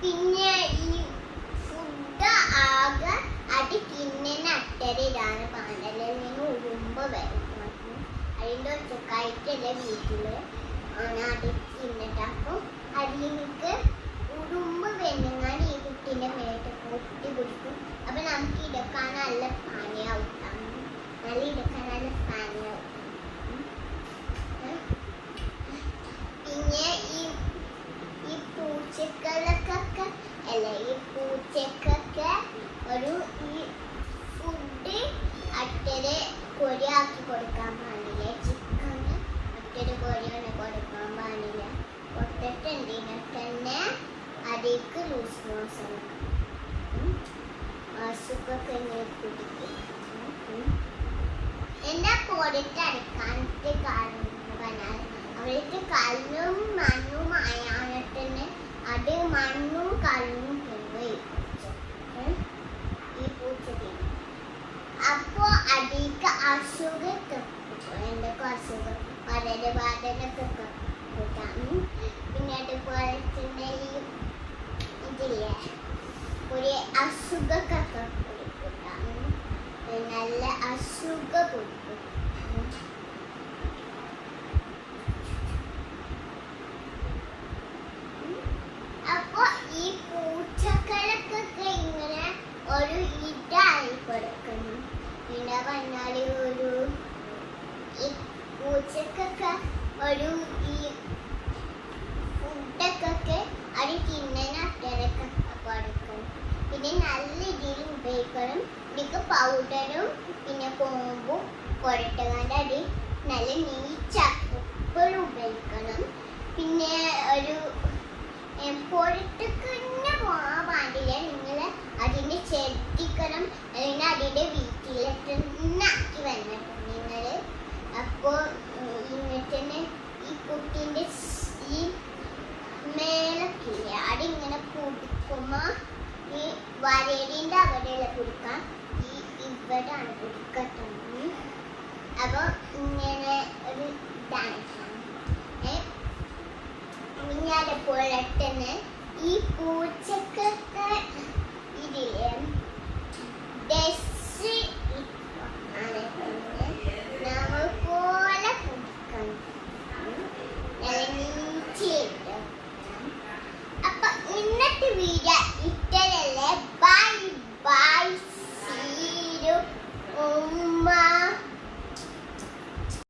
പിന്നെ ഈ ഫുഡ് ആകെ അടി തിന്നേനെ അട്ടരയിലാണ് പാണ്ടലിൽ നിന്ന് ഉറുമ്പ് വരും. അതിൻ്റെ ഒച്ചക്കായിട്ടല്ലേ വീട്ടില് ആണ് അടി തിന്നിട്ട്. അപ്പം അതിലേക്ക് ഉറുമ്പ് വെണ്ണുങ്ങാൻ ഈ കുട്ടീൻ്റെ മേട്ട് പൊട്ടി പിടിക്കും. അപ്പം നമുക്ക് ഇടക്കാൻ നല്ല പണിയാവും. നല്ല ഇടക്കാൻ നല്ല പണിയാവും. പിന്നെ ഈ പൂച്ചക്കൊക്കെ അല്ല ഈ പൂച്ചക്കൊക്കെ ഒരു ഈ ഫുഡ് അട്ടരെ കൊരിയാക്കി കൊടുക്കാൻ പാടില്ല. ചിക്കന് അട്ടര് കൊരിയാണ് കൊടുക്കാൻ പാടില്ല. പൊട്ടട്ടുണ്ടെങ്കിൽ തന്നെ അതിലേക്ക് ലൂസ് മോഷൻ അസുഖമൊക്കെ ഇങ്ങനെ കുടിക്കും. എന്താ പൊടിട്ട് അടക്കാനത്തെ കാരണം എന്ന് പറഞ്ഞാൽ അവർക്ക് കല്ലും മണ്ണും ആയാണിട്ട് അത് മണ്ണും കല്ലും തിന്നുകയും ഈ പൂച്ചക്ക്. അപ്പോൾ അതിലേക്ക് അസുഖമൊക്കെ എന്തൊക്കെ അസുഖം വരടബാധനൊക്കെ കിട്ടാം. പിന്നെ അതുപോലെ തന്നെ ഇതില്ലേ ഒരു അസുഖമൊക്കെ കൊടുക്കാം. നല്ല അസുഖം കൊടുക്കും. അപ്പൊ ഈ പൂച്ചക്കൾക്കൊക്കെ ഇങ്ങനെ ഒരു ഇതായി കൊടുക്കണം. പിന്നെ പറഞ്ഞാല് ഒരു ഈ പൂച്ചക്കൊക്കെ ഒരു ഈ ഫുഡൊക്കെ അത് തിന്നേനെ അട്ടരൊക്കെ കൊടുക്കണം. പിന്നെ നല്ല രീതിയിൽ ഉപയോഗിക്കണം. ഇതിക്ക് പൗഡറും പിന്നെ കോമ്പും കൊരട്ടുകാണ്ട് അടി നല്ല നീച്ചാക്കി എപ്പോഴും ഉപയോഗിക്കണം. പിന്നെ ഒരു പൊരട്ടൊക്കെ തന്നെ പോകാൻ പാടില്ല. നിങ്ങൾ അതിൻ്റെ ചെടിക്കണം. അല്ലെങ്കിൽ അതിൻ്റെ വീട്ടിലേക്ക് ആക്കി വരണം നിങ്ങൾ. അപ്പോൾ ഇങ്ങനെ തന്നെ ഈ കുട്ടീൻ്റെ ഈ മേലൊക്കില്ല അതിങ്ങനെ കുടിക്കുമ്പോൾ ഈ വരേടിൻ്റെ അവിടെയുള്ള കുടിക്കാൻ ഈ ഇവിടെയാണ് കുടിക്കട്ടുന്നത്. അപ്പോൾ ഇങ്ങനെ ഒരു ഇതാണ്. പിന്നെ അതുപോലെ തന്നെ ഈ പൂച്ചക്കൊക്കെ ഇതില്ലേ